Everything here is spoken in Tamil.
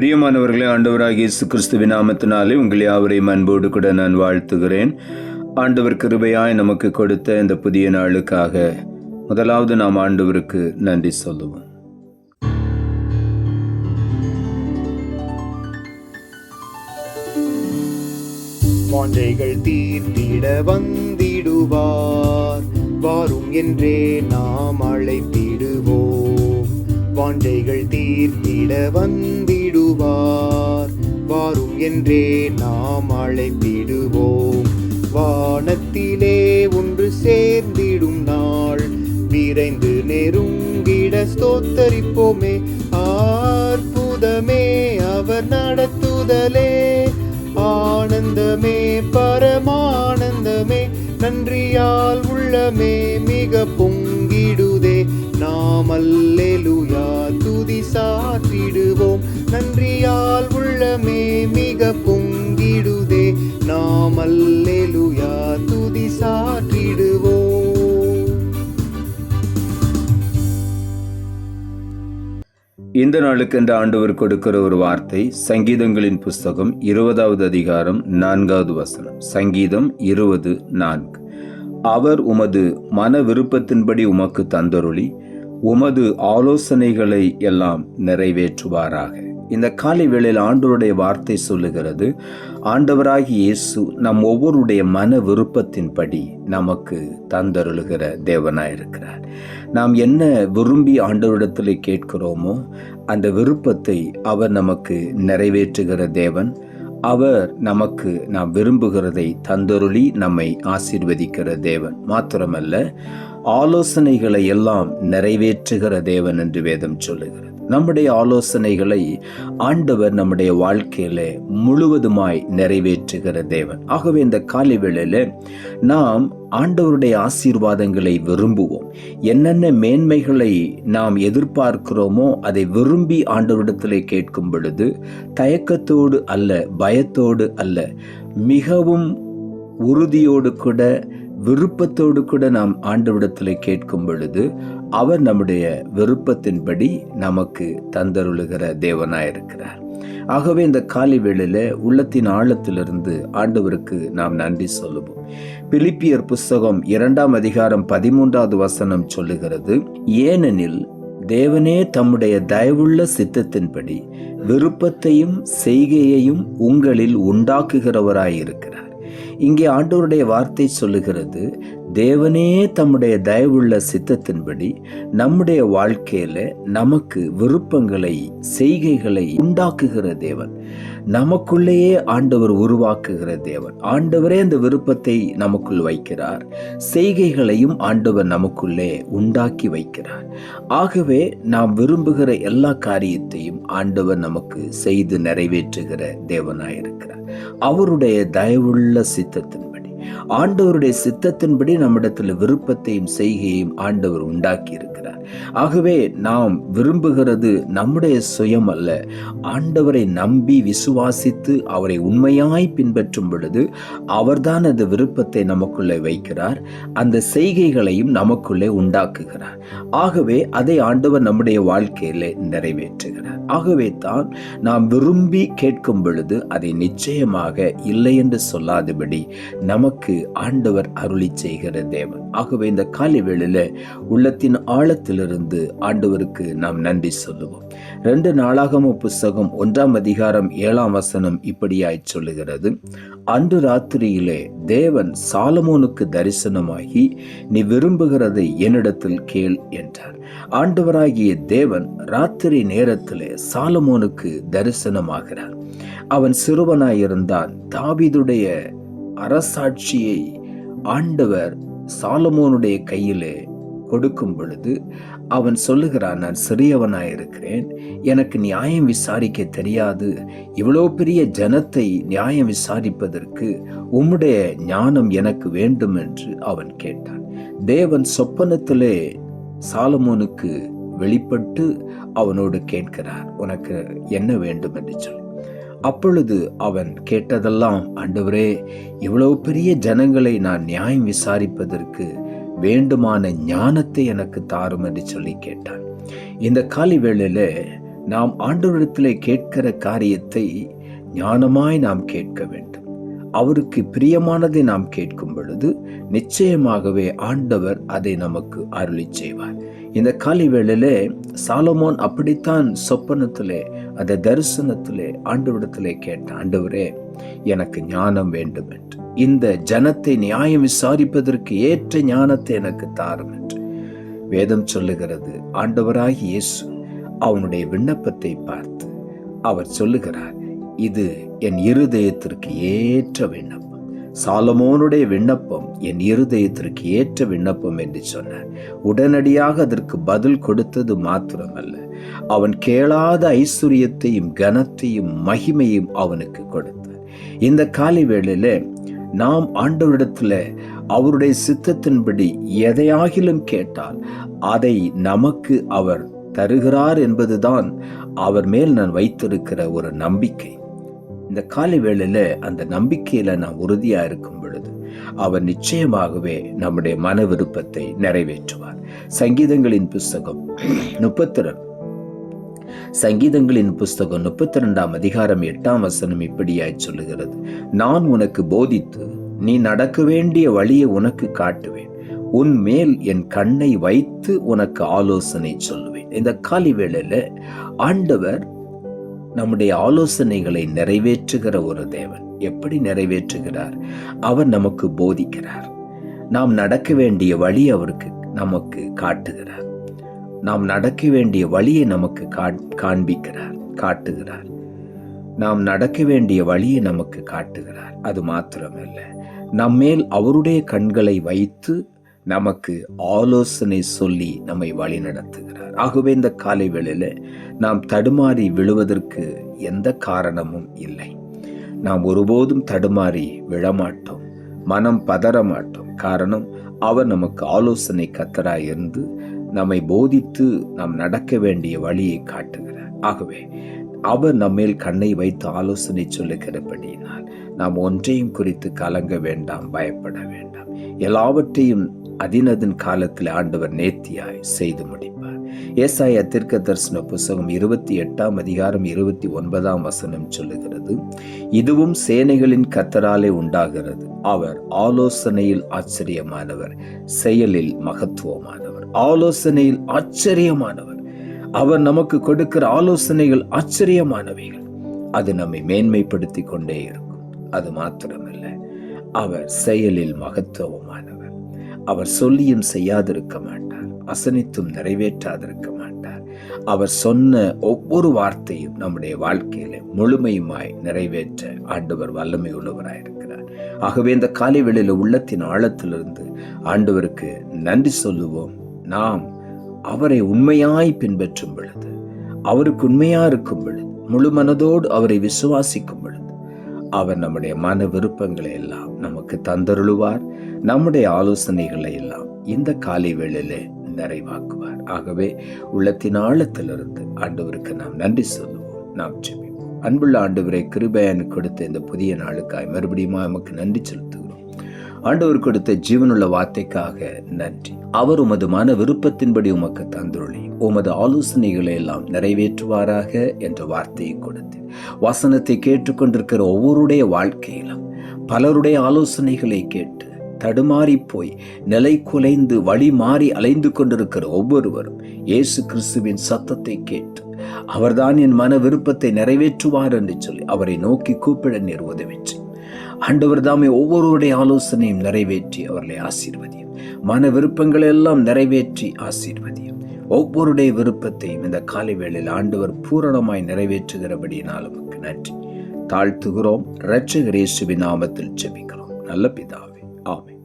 பிரியமானவர்களே, ஆண்டவராகிய இயேசு கிறிஸ்துவின் நாமத்தினாலே உங்கள் யாவரையும் அன்போடு கூட நான் வாழ்த்துகிறேன். ஆண்டவர் கிருபையாய் நமக்கு கொடுத்த இந்த புதிய நாளுக்காக முதலாவது நாம் ஆண்டவருக்கு நன்றி சொல்லுவோம். வாஞ்சைகள் தீர்த்திட வந்திடுவார், வாரும் என்றே நாம் அழைத்திடுவோம். வாஞ்சைகள் தீர்த்திட வந்திடுவார், வாரும் என்றே நாம் அழைத்திடுவோம். வானத்திலே ஒன்று சேர்ந்திடும் நாள் விரைந்து நெருங்கிட ஸ்தோத்தரிப்போமே. அற்புதமே அவர் நடத்துதலே, ஆனந்தமே பரமானந்தமே, நன்றியால் உள்ளமே மிக பொங்கிடுதே. நாம் அல்லேலூயா துதி சாற்றிடுவோம், நன்றியால் உள்ளமே மிக பொங்கிடுதே. நாம் அல்லேலூயா துதி சாற்றிடுவோம். இந்த நாளுக்கென்று ஆண்டவர் கொடுக்கிற ஒரு வார்த்தை சங்கீதங்களின் புஸ்தகம் 20வது அதிகாரம் 4வது வசனம். சங்கீதம் 20:4. அவர் உமது மன விருப்பத்தின்படி உமக்கு தந்தருளி உமது ஆலோசனைகளை எல்லாம் நிறைவேற்றுவாராக. இந்த காலை வேளையில் ஆண்டவருடைய வார்த்தை சொல்லுகிறது, ஆண்டவராகி இயேசு நம் ஒவ்வொருடைய மன விருப்பத்தின்படி நமக்கு தந்தருளுகிற தேவனாயிருக்கிறார். நாம் என்ன விரும்பி ஆண்டவரிடத்தில் கேட்கிறோமோ அந்த விருப்பத்தை அவர் நமக்கு நிறைவேற்றுகிற தேவன். அவர் நமக்கு நாம் விரும்புகிறதை தந்தருளி நம்மை ஆசீர்வதிக்கிற தேவன் மாத்திரமல்ல, ஆலோசனைகளை எல்லாம் நிறைவேற்றுகிற தேவன் என்று வேதம் சொல்லுகிறது. நம்முடைய ஆலோசனைகளை ஆண்டவர் நம்முடைய வாழ்க்கையில முழுவதுமாய் நிறைவேற்றுகிற தேவன். ஆகவே இந்த காலை வேளையில நாம் ஆண்டவருடைய ஆசீர்வாதங்களை விரும்புவோம். என்னென்ன மேன்மைகளை நாம் எதிர்பார்க்கிறோமோ அதை விரும்பி ஆண்டவரிடத்திலே கேட்கும் பொழுது தயக்கத்தோடு அல்ல, பயத்தோடு அல்ல, மிகவும் உறுதியோடு கூட விருப்பத்தோடு கூட நாம் ஆண்டவரிடத்தில் கேட்கும் பொழுது அவர் நம்முடைய விருப்பத்தின்படி நமக்கு தந்தருளுகிற தேவனாயிருக்கிறார். ஆகவே இந்த காலை வேளையில உள்ளத்தின் ஆழத்திலிருந்து ஆண்டவருக்கு நாம் நன்றி சொல்லுவோம். பிலிப்பியர் புஸ்தகம் 2ஆம் அதிகாரம் 13வது வசனம் சொல்லுகிறது, ஏனெனில் தேவனே தம்முடைய தயவுள்ள சித்தத்தின்படி விருப்பத்தையும் செய்கையையும் உங்களில் உண்டாக்குகிறவராயிருக்கிறார். இங்கே ஆண்டவருடைய வார்த்தை சொல்லுகிறது, தேவனே தம்முடைய தயவுள்ள சித்தத்தின்படி நம்முடைய வாழ்க்கையில நமக்கு விருப்பங்களை செய்கைகளை உண்டாக்குகிற தேவன். நமக்குள்ளேயே ஆண்டவர் உருவாக்குகிற தேவன். ஆண்டவரே அந்த விருப்பத்தை நமக்குள் வைக்கிறார், செய்கைகளையும் ஆண்டவர் நமக்குள்ளே உண்டாக்கி வைக்கிறார். ஆகவே நாம் விரும்புகிற எல்லா காரியத்தையும் ஆண்டவர் நமக்கு செய்து நிறைவேற்றுகிற தேவனாயிருக்கிறார். அவருடைய தயவுள்ள சித்தத்தின்படி, ஆண்டவருடைய சித்தத்தின்படி நம்மிடத்தில் விருப்பத்தையும் செய்கையையும் ஆண்டவர் உண்டாக்கி இருக்கிறார். ஆகவே நாம் விரும்புகிறது நம்முடைய சுயம் அல்ல, ஆண்டவரை நம்பி விசுவாசித்து அவரை உண்மையாய் பின்பற்றும் பொழுது அவர்தான் அந்த விருப்பத்தை நமக்குள்ளே வைக்கிறார், அந்த செய்கைகளையும் நமக்குள்ளே உண்டாக்குகிறார். ஆகவே அதை ஆண்டவர் நம்முடைய வாழ்க்கையிலே நிறைவேற்றுகிறார். ஆகவே தான் நாம் விரும்பி கேட்கும் பொழுது அதை நிச்சயமாக இல்லை என்று சொல்லாதபடி நமக்கு ஆண்டவர் அருளி செய்கிற தேவன். ஆகவே இந்த காலை வேளையில உள்ளத்தின் ஆழத்திலிருந்து ஆண்டவருக்கு நாம் நன்றி சொல்லுவோம். 2 நாளாகமம் புஸ்தகம் 1ஆம் அதிகாரம் 7ஆம் வசனம் இப்படியாய் சொல்லுகிறது, அன்று ராத்திரியிலே தேவன் சாலமோனுக்கு தரிசனமாகி நீ விரும்புகிறதை என்னிடத்தில் கேள் என்றார். ஆண்டவராகிய தேவன் ராத்திரி நேரத்திலே சாலமோனுக்கு தரிசனமாகிறார். அவன் சிறுவனாயிருந்தான். தாவீதுடைய அரசாட்சியை ஆண்டவர் சாலமோனுடைய கையிலே கொடுக்கும் பொழுது அவன் சொல்லுகிறான், நான் சிறியவனாயிருக்கிறேன், எனக்கு நியாயம் விசாரிக்க தெரியாது, இவ்வளோ பெரிய ஜனத்தை நியாயம் விசாரிப்பதற்கு உம்முடைய ஞானம் எனக்கு வேண்டும் என்று அவன் கேட்டான். தேவன் சொப்பனத்திலே சாலமோனுக்கு வெளிப்பட்டு அவனோடு கேட்கிறார், உனக்கு என்ன வேண்டும் என்று சொல்லி. அப்பொழுது அவன் கேட்டதெல்லாம், ஆண்டவரே, இவ்வளவு பெரிய ஜனங்களை நான் நியாயம் விசாரிப்பதற்கு வேண்டுமான ஞானத்தை எனக்கு தாரும் என்று சொல்லி கேட்டான். இந்த காலை வேளையில நாம் ஆண்டவரிடத்திலே கேட்கிற காரியத்தை ஞானமாய் நாம் கேட்க வேண்டும். அவருக்கு பிரியமானதை நாம் கேட்கும் பொழுது நிச்சயமாகவே ஆண்டவர் அதை நமக்கு அருளி செய்வார். இந்த காலை வேளையிலே சாலமோன் அப்படித்தான் சொப்பனத்திலே, அந்த தரிசனத்திலே ஆண்டவரிடத்திலே கேட்ட, ஆண்டவரே எனக்கு ஞானம் வேண்டும் என்று, இந்த ஜனத்தை நியாயம் விசாரிப்பதற்கு ஏற்ற ஞானத்தை எனக்கு தாரும் என்று வேதம் சொல்லுகிறது. ஆண்டவராகிய இயேசு அவனுடைய விண்ணப்பத்தை பார்த்து அவர் சொல்லுகிறார், இது என் இருதயத்திற்கு ஏற்ற விண்ணப்பம். சாலமோனுடைய விண்ணப்பம் என் இருதயத்திற்கு ஏற்ற விண்ணப்பம் என்று சொன்னார். உடனடியாக அதற்கு பதில் கொடுத்தது மாத்திரமல்ல, அவன் கேளாத ஐஸ்வர்யத்தையும் கனத்தையும் மகிமையும் அவனுக்கு கொடுத்தார். இந்த காலை வேளையில நாம் ஆண்டவரிடத்துல அவருடைய சித்தத்தின்படி எதையாகிலும் கேட்டால் அதை நமக்கு அவர் தருகிறார் என்பதுதான் அவர் மேல் நான் வைத்திருக்கிற ஒரு நம்பிக்கை. இந்த காலை வேளையில அந்த நம்பிக்கையில நாம் உறுதியா இருக்கும் பொழுது அவர் நிச்சயமாகவே நம்முடைய மன விருப்பத்தை நிறைவேற்றுவார். சங்கீதங்களின் புஸ்தகம் 32 அதிகாரம் 8ஆம் வசனம் இப்படியாய் சொல்லுகிறது, நான் உனக்கு போதித்து நீ நடக்க வேண்டிய வழியை உனக்கு காட்டுவேன், உன் மேல் என் கண்ணை வைத்து உனக்கு ஆலோசனை சொல்லுவேன். இந்த காலை வேளையில ஆண்டவர் நம்முடைய ஆலோசனைகளை நிறைவேற்றுகிற ஒரு தேவன். எப்படி நிறைவேற்றுகிறார்? அவர் நமக்கு போதிக்கிறார். நாம் நடக்க வேண்டிய வழி அவருக்கு நமக்கு காட்டுகிறார். நாம் நடக்க வேண்டிய வழியை நமக்கு காட்டுகிறார். நாம் நடக்க வேண்டிய வழியை நமக்கு காட்டுகிறார். அது மாத்திரமல்ல, நம்மேல் அவருடைய கண்களை வைத்து நமக்கு ஆலோசனை சொல்லி நம்மை வழி நடத்துகிறார். ஆகவே இந்த காலை வேளையில நாம் தடுமாறி விழுவதற்கு எந்த காரணமும் இல்லை. நாம் ஒருபோதும் தடுமாறி விழமாட்டோம், மனம் பதற மாட்டோம். காரணம், அவர் நமக்கு ஆலோசனை கர்த்தராய் இருந்து நம்மை போதித்து நாம் நடக்க வேண்டிய வழியை காட்டுகிறார். ஆகவே அவர் நம்மேல் கண்ணை வைத்து ஆலோசனை சொல்லுகிறபடியினால் நாம் ஒன்றையும் குறித்து கலங்க வேண்டாம், பயப்பட வேண்டாம். எல்லாவற்றையும் அதினதின் காலத்தில் ஆண்டவர் நேர்த்தியாய் செய்து முடிப்பார். ஏசாயா தீர்க்கதரிசன புஸ்தகம் 28ஆம் அதிகாரம் 29ஆம் வசனம் சொல்லுகிறது, இதுவும் சேனைகளின் கர்த்தராலே உண்டாகிறது, அவர் ஆலோசனையில் ஆச்சரியமானவர், செயலில் மகத்துவமானவர். ஆலோசனையில் ஆச்சரியமானவர். அவர் நமக்கு கொடுக்கிற ஆலோசனைகள் ஆச்சரியமானவைகள். அது நம்மை மேன்மைப்படுத்தி கொண்டே இருக்கும். அது மாத்திரமல்ல, அவர் செயலில் மகத்துவமானவர். அவர் சொல்லியும் செய்யாதிருக்க மாட்டார், அசனித்தும் நிறைவேற்றாதிருக்க மாட்டார். அவர் சொன்ன ஒவ்வொரு வார்த்தையும் நம்முடைய வாழ்க்கையில முழுமையுமாய் நிறைவேற்ற ஆண்டவர் வல்லமை உள்ளவராயிருக்கிறார். ஆகவே இந்த காலை வேளையில உள்ளத்தின் ஆழத்திலிருந்து ஆண்டவருக்கு நன்றி சொல்லுவோம். நாம் அவரை உண்மையாய் பின்பற்றும் பொழுது, அவருக்கு உண்மையா இருக்கும் பொழுது, முழு மனதோடு அவரை விசுவாசிக்கும் பொழுது, அவர் நம்முடைய மன விருப்பங்களை எல்லாம் நமக்கு தந்தருளுவார். நம்முடைய ஆலோசனைகளை எல்லாம் இந்த காலை வேளையில நிறைவாக்குவார். ஆகவே உள்ளத்தின் ஆழத்திலிருந்து ஆண்டவருக்கு நாம் நன்றி சொல்லுவோம். நாம் ஜெபிப்போம். அன்புள்ள ஆண்டவரை, கிருபையானு கொடுத்த இந்த புதிய நாளுக்காய் மறுபடியும் நமக்கு நன்றி செலுத்துகிறோம். ஆண்டவர் கொடுத்த ஜீவனுள்ள வார்த்தைக்காக நன்றி. அவர் உமது மன விருப்பத்தின்படி உமக்கு தந்துள்ளி உமது ஆலோசனைகளை எல்லாம் நிறைவேற்றுவாராக என்ற வார்த்தையை கொடுத்து வசனத்தை கேட்டுக்கொண்டிருக்கிற ஒவ்வொருடைய வாழ்க்கையிலும் பலருடைய ஆலோசனைகளை கேட்டு தடுமாறி போய் நிலை குலைந்து வழி மாறி அலைந்து கொண்டிருக்கிற ஒவ்வொருவரும் இயேசு கிறிஸ்துவின் சத்தத்தை கேட்டு அவர்தான் என் மன விருப்பத்தை நிறைவேற்றுவார் என்று சொல்லி அவரை நோக்கி கூப்பிட நீர் உதவிச்சு. ஆண்டவர் தாமே ஒவ்வொருவருடைய ஆலோசனையும் நிறைவேற்றி அவர்களை ஆசீர்வதியும். மன விருப்பங்களை எல்லாம் நிறைவேற்றி ஆசீர்வதியும். ஒவ்வொருடைய விருப்பத்தையும் இந்த காலை வேளையில் ஆண்டவர் பூரணமாய் நிறைவேற்றுகிறபடியினால் உமக்கு நன்றி தாழ்த்துகிறோம். இரட்சகர் இயேசுவின் நாமத்தில் ஜெபிக்கிறோம் நல்ல பிதாவே, ஆமென்.